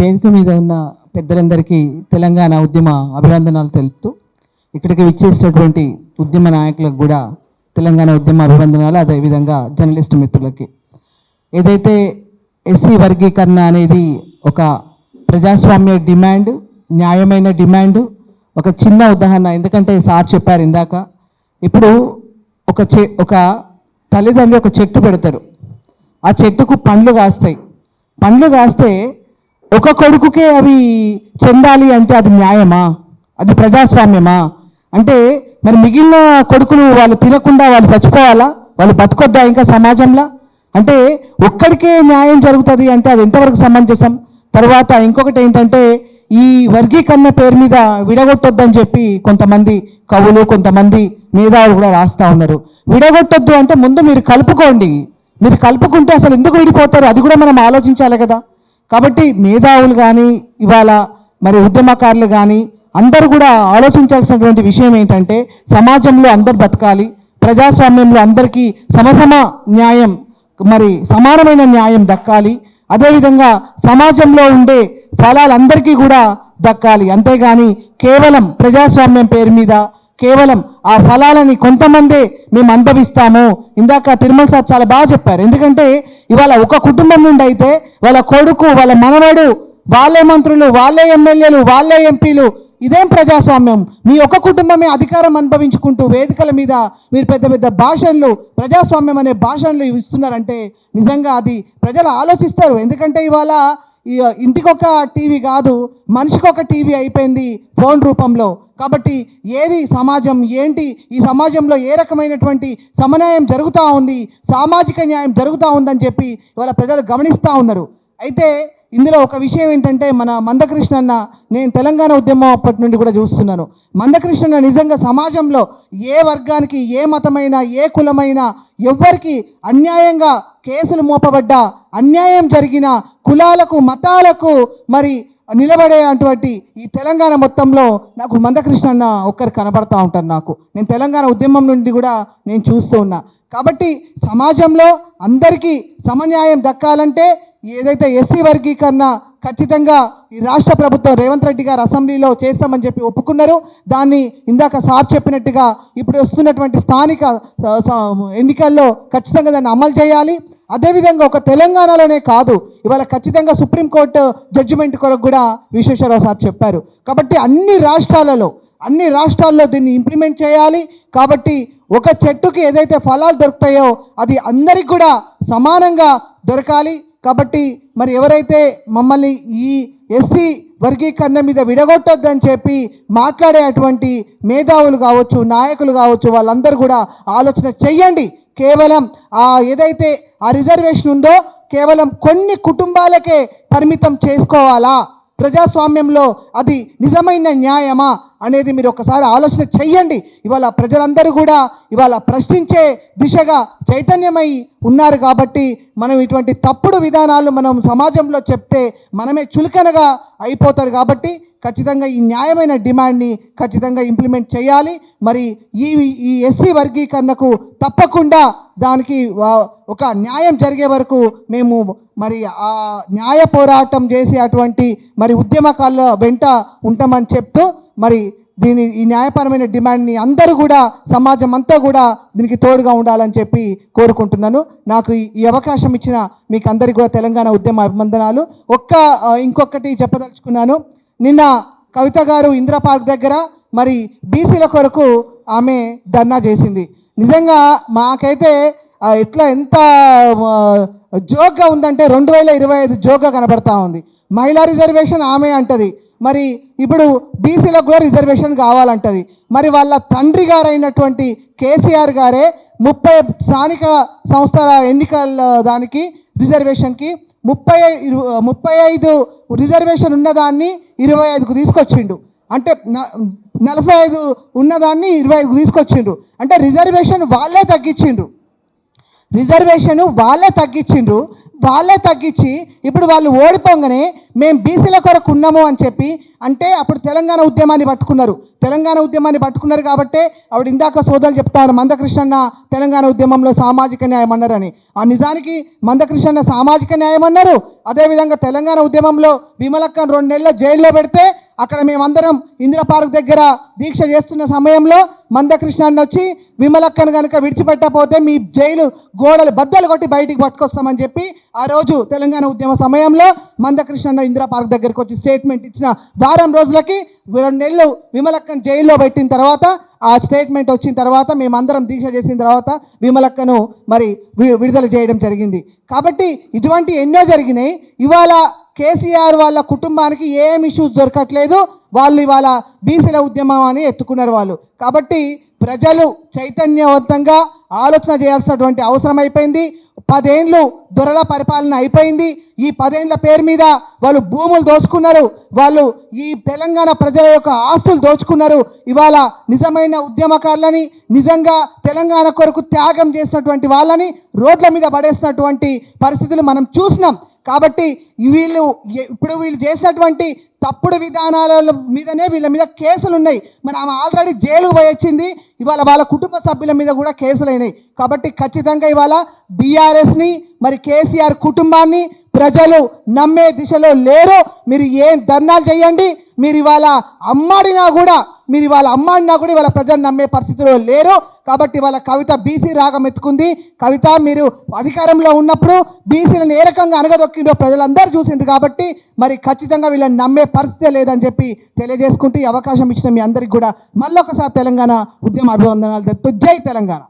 వేదిక మీద ఉన్న పెద్దలందరికీ తెలంగాణ ఉద్యమ అభివందనాలు తెలుపుతూ ఇక్కడికి విచ్చేసినటువంటి ఉద్యమ నాయకులకు కూడా తెలంగాణ ఉద్యమ అభివందనాలు, అదేవిధంగా జర్నలిస్ట్ మిత్రులకి. ఏదైతే ఎస్సీ వర్గీకరణ అనేది ఒక ప్రజాస్వామ్య డిమాండ్, న్యాయమైన డిమాండ్. ఒక చిన్న ఉదాహరణ, ఎందుకంటే సార్ చెప్పారు ఇందాక, ఇప్పుడు ఒక తల్లిదండ్రులు ఒక చెట్టు పెడతారు, ఆ చెట్టుకు పండ్లు కాస్తాయి. పండ్లు కాస్తే ఒక కొడుకుకే అవి చెందాలి అంటే అది న్యాయమా? అది ప్రజాస్వామ్యమా? అంటే మరి మిగిలిన కొడుకులు వాళ్ళు తినకుండా వాళ్ళు చచ్చిపోవాలా? వాళ్ళు బతకొద్దా ఇంకా సమాజంలో? అంటే ఒక్కడికే న్యాయం జరుగుతుంది అంటే అది ఎంతవరకు సమంజసం? తర్వాత ఇంకొకటి ఏంటంటే, ఈ వర్గీకరణ పేరు మీద విడగొట్టొద్దని చెప్పి కొంతమంది కవులు, కొంతమంది మేధావులు కూడా రాస్తూ ఉన్నారు. విడగొట్టొద్దు అంటే ముందు మీరు కలుపుకోండి. మీరు కలుపుకుంటే అసలు ఎందుకు విడిపోతారు అది కూడా మనం ఆలోచించాలి కదా. కాబట్టి మేధావులు కానీ, ఇవాళ మరి ఉద్యమకారులు కానీ అందరూ కూడా ఆలోచించాల్సినటువంటి విషయం ఏంటంటే, సమాజంలో అందరు బతకాలి, ప్రజాస్వామ్యంలో అందరికీ సమసమ న్యాయం, మరి సమానమైన న్యాయం దక్కాలి. అదేవిధంగా సమాజంలో ఉండే ఫలాలందరికీ కూడా దక్కాలి. అంతేగాని కేవలం ప్రజాస్వామ్యం పేరు మీద కేవలం ఆ ఫలాలని కొంతమందే మేము అనుభవిస్తాము. ఇందాక తిరుమల సార్ చాలా బాగా చెప్పారు. ఎందుకంటే ఇవాళ ఒక కుటుంబం నుండి అయితే వాళ్ళ కొడుకు, వాళ్ళ మనవడు, వాళ్ళే మంత్రులు, వాళ్ళే ఎమ్మెల్యేలు, వాళ్ళే ఎంపీలు. ఇదేం ప్రజాస్వామ్యం? మీ ఒక కుటుంబమే అధికారం అనుభవించుకుంటూ వేదికల మీద మీరు పెద్ద పెద్ద భాషణలు, ప్రజాస్వామ్యం అనే భాషణలు ఇస్తున్నారంటే నిజంగా అది ప్రజలు ఆలోచిస్తారు. ఎందుకంటే ఇవాళ ఇంటికొక టీవీ కాదు, మనిషికొక టీవీ అయిపోయింది ఫోన్ రూపంలో. కాబట్టి ఏది సమాజం ఏంటి, ఈ సమాజంలో ఏ రకమైనటువంటి సమన్యాయం జరుగుతూ ఉంది, సామాజిక న్యాయం జరుగుతూ ఉందని చెప్పి ఇవాళ ప్రజలు గమనిస్తూ ఉన్నారు. అయితే ఇందులో ఒక విషయం ఏంటంటే, మన మందకృష్ణన్న, నేను తెలంగాణ ఉద్యమం అప్పటి నుండి కూడా చూస్తున్నాను. మందకృష్ణన్న నిజంగా సమాజంలో ఏ వర్గానికి, ఏ మతమైనా, ఏ కులమైనా, ఎవ్వరికి అన్యాయంగా కేసులు మోపబడ్డా, అన్యాయం జరిగిన కులాలకు, మతాలకు మరి నిలబడే అటువంటి ఈ తెలంగాణ మొత్తంలో నాకు మందకృష్ణన్న ఒక్కరు కనబడతా ఉంటారు. నేను తెలంగాణ ఉద్యమం నుండి కూడా నేను చూస్తూ ఉన్నా. కాబట్టి సమాజంలో అందరికీ సమన్యాయం దక్కాలంటే ఏదైతే ఎస్సీ వర్గీకరణ ఖచ్చితంగా ఈ రాష్ట్ర ప్రభుత్వం రేవంత్ రెడ్డి గారు అసెంబ్లీలో చేస్తామని చెప్పి ఒప్పుకున్నారు. దాన్ని ఇందాక సార్ చెప్పినట్టుగా ఇప్పుడు వస్తున్నటువంటి స్థానిక ఎన్నికల్లో ఖచ్చితంగా దాన్ని అమలు చేయాలి. అదేవిధంగా ఒక తెలంగాణలోనే కాదు, ఇవాళ ఖచ్చితంగా సుప్రీంకోర్టు జడ్జిమెంట్ కొరకు కూడా విశ్వేశ్వరరావు సార్ చెప్పారు. కాబట్టి అన్ని రాష్ట్రాల్లో దీన్ని ఇంప్లిమెంట్ చేయాలి. కాబట్టి ఒక చెట్టుకి ఏదైతే ఫలాలు దొరుకుతాయో అది అందరికి కూడా సమానంగా దొరకాలి. కాబట్టి మరి ఎవరైతే మమ్మల్ని ఈ ఎస్సీ వర్గీకరణ మీద విడగొట్టొద్దని చెప్పి మాట్లాడే అటువంటి మేధావులు కావచ్చు, నాయకులు కావచ్చు, వాళ్ళందరూ కూడా ఆలోచన చెయ్యండి. కేవలం ఏదైతే ఆ రిజర్వేషన్ ఉందో కేవలం కొన్ని కుటుంబాలకే పరిమితం చేసుకోవాలా? ప్రజాస్వామ్యంలో అది నిజమైన న్యాయమా అనేది మీరు ఒకసారి ఆలోచన చెయ్యండి. ఇవాళ ప్రజలందరూ కూడా ఇవాళ ప్రశ్నించే దిశగా చైతన్యమై ఉన్నారు. కాబట్టి మనం ఇటువంటి తప్పుడు విధానాలు మనం సమాజంలో చెప్తే మనమే చులకనగా అయిపోతారు. కాబట్టి ఖచ్చితంగా ఈ న్యాయమైన డిమాండ్ని ఖచ్చితంగా ఇంప్లిమెంట్ చేయాలి. మరి ఈ ఎస్సీ వర్గీకరణకు తప్పకుండా దానికి ఒక న్యాయం జరిగే వరకు మేము మరి ఆ న్యాయ పోరాటం చేసే అటువంటి మరి ఉద్యమకాల వెంట ఉంటామని చెప్తూ మరి ఈ న్యాయపరమైన డిమాండ్ని అందరూ కూడా, సమాజం అంతా కూడా దీనికి తోడుగా ఉండాలని చెప్పి కోరుకుంటున్నాను. నాకు ఈ అవకాశం ఇచ్చిన మీకు అందరికీ కూడా తెలంగాణ ఉద్యమ అభివందనాలు. ఇంకొకటి చెప్పదలుచుకున్నాను. నిన్న కవిత గారు ఇందిరా పార్క్ దగ్గర మరి బీసీల కొరకు ఆమె ధర్నా చేసింది. నిజంగా మాకైతే ఎంత జోక్గా ఉందంటే 2025 జోక్గా కనబడతా ఉంది. మహిళా రిజర్వేషన్ ఆమె అంటది, మరి ఇప్పుడు బీసీలకు కూడా రిజర్వేషన్ కావాలంటది. మరి వాళ్ళ తండ్రి గారైనటువంటి కేసీఆర్ గారే 30 స్థానిక సంస్థల ఎన్నికల దానికి రిజర్వేషన్కి 35 రిజర్వేషన్ ఉన్నదాన్ని 25కు తీసుకొచ్చిండు. అంటే 45 ఉన్నదాన్ని 25కు తీసుకొచ్చిండ్రు. అంటే రిజర్వేషన్ వాళ్ళే తగ్గించి ఇప్పుడు వాళ్ళు ఓడిపోగానే మేము బీసీల కొరకు ఉన్నాము అని చెప్పి అంటే అప్పుడు తెలంగాణ ఉద్యమాన్ని పట్టుకున్నారు కాబట్టి ఆవిడ ఇందాక సోదరులు చెప్తారు, మందకృష్ణన్న తెలంగాణ ఉద్యమంలో సామాజిక న్యాయం అన్నారని. ఆ నిజానికి మందకృష్ణన్న సామాజిక న్యాయం అన్నారు, అదేవిధంగా తెలంగాణ ఉద్యమంలో విమలక్కను 2 నెలల జైల్లో పెడితే అక్కడ మేమందరం ఇందిరా పార్క్ దగ్గర దీక్ష చేస్తున్న సమయంలో మందకృష్ణ అన్న వచ్చి విమలక్కను కనుక విడిచిపెట్టకపోతే మీ జైలు గోడలు బద్దలు కొట్టి బయటికి పట్టుకొస్తామని చెప్పి ఆ రోజు తెలంగాణ ఉద్యమ సమయంలో మందకృష్ణ అన్న ఇందిరా పార్క్ దగ్గరికి వచ్చి స్టేట్మెంట్ ఇచ్చిన వారం రోజులకి 2 నెలలు విమలక్కను జైల్లో పెట్టిన తర్వాత ఆ స్టేట్మెంట్ వచ్చిన తర్వాత మేమందరం దీక్ష చేసిన తర్వాత విమలక్కను మరి విడుదల చేయడం జరిగింది. కాబట్టి ఇటువంటి ఎన్నో జరిగినాయి. ఇవాళ కేసీఆర్ వాళ్ళ కుటుంబానికి ఏం ఇష్యూస్ దొరకట్లేదు. వాళ్ళు ఇవాళ బీసీల ఉద్యమం అని ఎత్తుకున్నారు వాళ్ళు. కాబట్టి ప్రజలు చైతన్యవంతంగా ఆలోచన చేయాల్సినటువంటి అవసరం అయిపోయింది. 10 ఏళ్ళు దొరల పరిపాలన అయిపోయింది. ఈ 10 ఏళ్ల పేరు మీద వాళ్ళు భూములు దోచుకున్నారు, వాళ్ళు ఈ తెలంగాణ ప్రజల యొక్క ఆస్తులు దోచుకున్నారు. ఇవాళ నిజమైన ఉద్యమకారులని, నిజంగా తెలంగాణ కొరకు త్యాగం చేసినటువంటి వాళ్ళని రోడ్ల మీద పడేసినటువంటి పరిస్థితులు మనం చూసినాం. కాబట్టి ఇప్పుడు వీళ్ళు చేసినటువంటి తప్పుడు విధానాల మీదనే వీళ్ళ మీద కేసులు ఉన్నాయి. మరి ఆమె ఆల్రెడీ జైలుకు పోయి వచ్చింది. ఇవాళ వాళ్ళ కుటుంబ సభ్యుల మీద కూడా కేసులు అయినాయి. కాబట్టి ఖచ్చితంగా ఇవాళ బీఆర్ఎస్ని మరి కేసీఆర్ కుటుంబాన్ని ప్రజలు నమ్మే దిశలో లేరు. మీరు ఏం ధర్నాలు చేయండి, మీరు ఇవాళ అమ్మాడినా కూడా ఇవాళ ప్రజలు నమ్మే పరిస్థితిలో లేరు. కాబట్టి ఇవాళ కవిత బీసీ రాగం ఎత్తుకుంది. కవిత, మీరు అధికారంలో ఉన్నప్పుడు బీసీలను ఏ రకంగా అనగదొక్కిందో ప్రజలందరూ చూసిండ్రు. కాబట్టి మరి ఖచ్చితంగా వీళ్ళని నమ్మే పరిస్థితే లేదని చెప్పి తెలియజేసుకుంటూ ఈ అవకాశం ఇచ్చిన మీ అందరికీ కూడా మళ్ళొకసారి తెలంగాణ ఉద్యమ అభివందనాలు చెప్తూ జై తెలంగాణ.